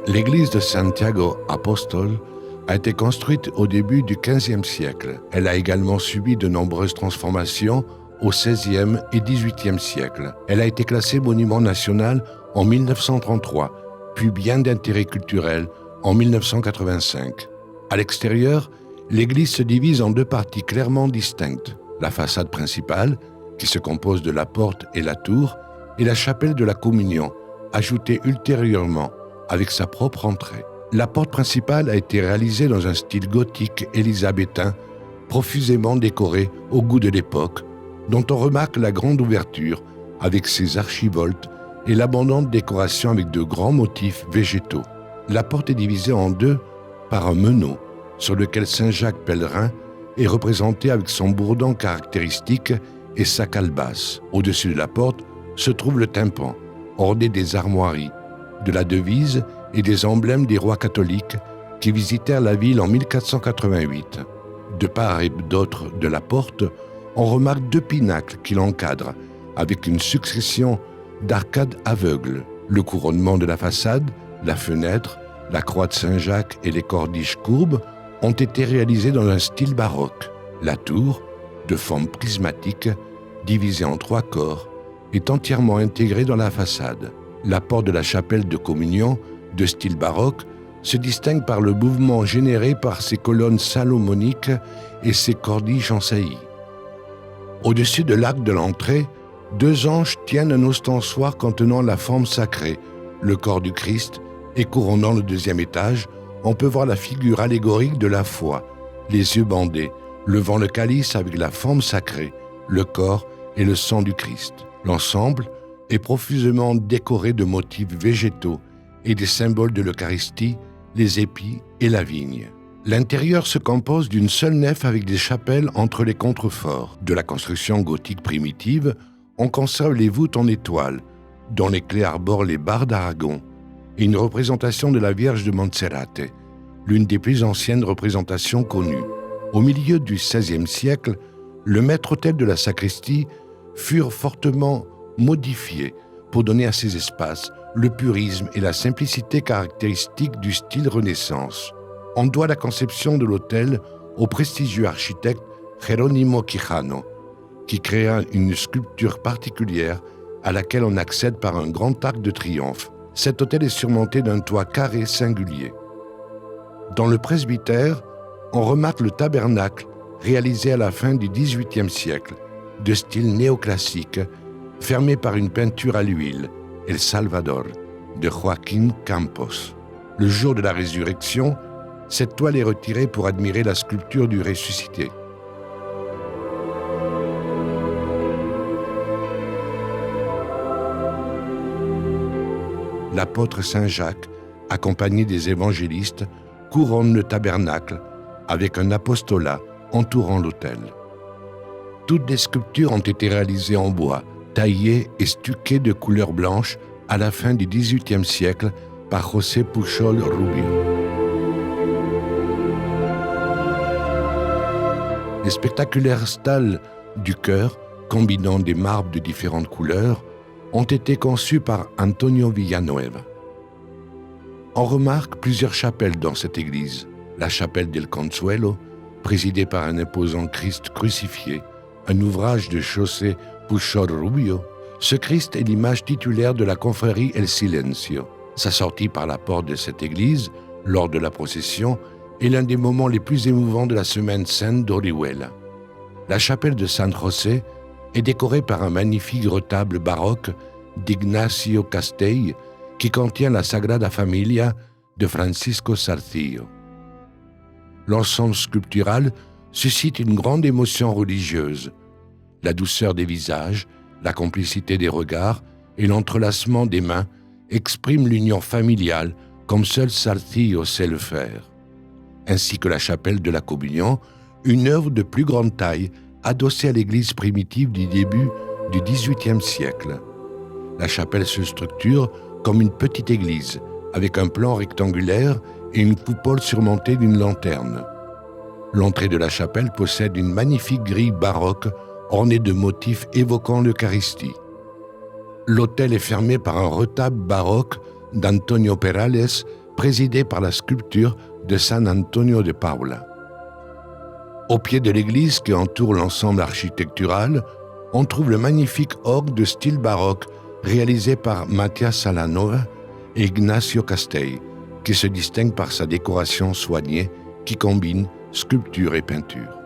L'église de Santiago Apóstol a été construite au début du XVe siècle. Elle a également subi de nombreuses transformations au XVIe et XVIIIe siècle. Elle a été classée monument national en 1933, puis bien d'intérêt culturel en 1985. À l'extérieur, l'église se divise en deux parties clairement distinctes. La façade principale, qui se compose de la porte et la tour, et la chapelle de la Communion, ajoutée ultérieurement avec sa propre entrée. La porte principale a été réalisée dans un style gothique élisabétain, profusément décoré au goût de l'époque, dont on remarque la grande ouverture avec ses archivoltes et l'abondante décoration avec de grands motifs végétaux. La porte est divisée en deux par un meneau, sur lequel Saint Jacques pèlerin est représenté avec son bourdon caractéristique et sa calebasse. Au-dessus de la porte se trouve le tympan, orné des armoiries, de la devise et des emblèmes des rois catholiques qui visitèrent la ville en 1488. De part et d'autre de la porte, on remarque deux pinacles qui l'encadrent, avec une succession d'arcades aveugles. Le couronnement de la façade, la fenêtre, la croix de Saint-Jacques et les corniches courbes ont été réalisés dans un style baroque. La tour, de forme prismatique, divisée en trois corps, est entièrement intégrée dans la façade. La porte de la chapelle de Communion, de style baroque, se distingue par le mouvement généré par ses colonnes salomoniques et ses corniches en saillie. Au-dessus de l'arc de l'entrée, deux anges tiennent un ostensoir contenant la forme sacrée, le corps du Christ, et couronnant le deuxième étage, on peut voir la figure allégorique de la foi, les yeux bandés, levant le calice avec la forme sacrée, le corps et le sang du Christ. L'ensemble est profusément décoré de motifs végétaux et des symboles de l'Eucharistie, les épis et la vigne. L'intérieur se compose d'une seule nef avec des chapelles entre les contreforts. De la construction gothique primitive, on conserve les voûtes en étoiles, dont les clés arborent les barres d'Aragon, et une représentation de la Vierge de Monserrate, l'une des plus anciennes représentations connues. Au milieu du XVIe siècle, le maître-autel de la sacristie furent fortement modifiés pour donner à ces espaces le purisme et la simplicité caractéristiques du style Renaissance. On doit la conception de l'autel au prestigieux architecte Jerónimo Quijano, qui créa une sculpture particulière à laquelle on accède par un grand arc de triomphe. Cet autel est surmonté d'un toit carré singulier. Dans le presbytère, on remarque le tabernacle réalisé à la fin du XVIIIe siècle, de style néoclassique, fermé par une peinture à l'huile, El Salvador, de Joaquín Campos. Le jour de la résurrection, cette toile est retirée pour admirer la sculpture du ressuscité. L'apôtre Saint Jacques, accompagné des évangélistes, couronne le tabernacle avec un apostolat entourant l'autel. Toutes les sculptures ont été réalisées en bois, taillées et stuquées de couleur blanche à la fin du XVIIIe siècle par José Pujol Rubio. Les spectaculaires stalles du chœur, combinant des marbres de différentes couleurs, ont été conçus par Antonio Villanueva. On remarque plusieurs chapelles dans cette église. La chapelle del Consuelo, présidée par un imposant Christ crucifié, un ouvrage de José Pujol Rubio. Ce Christ est l'image titulaire de la confrérie El Silencio. Sa sortie par la porte de cette église, lors de la procession, est l'un des moments les plus émouvants de la semaine sainte d'Orihuela. La chapelle de San José est décorée par un magnifique retable baroque d'Ignacio Castell qui contient la Sagrada Familia de Francisco Sarcillo. L'ensemble sculptural suscite une grande émotion religieuse. La douceur des visages, la complicité des regards et l'entrelacement des mains expriment l'union familiale comme seul Sarcillo sait le faire. Ainsi que la chapelle de la Communion, une œuvre de plus grande taille adossée à l'église primitive du début du XVIIIe siècle. La chapelle se structure comme une petite église, avec un plan rectangulaire et une coupole surmontée d'une lanterne. L'entrée de la chapelle possède une magnifique grille baroque ornée de motifs évoquant l'Eucharistie. L'autel est fermé par un retable baroque d'Antonio Perales, présidée par la sculpture de San Antonio de Paula. Au pied de l'église qui entoure l'ensemble architectural, on trouve le magnifique orgue de style baroque réalisé par Mathias Salanova et Ignacio Castell, qui se distingue par sa décoration soignée qui combine sculpture et peinture.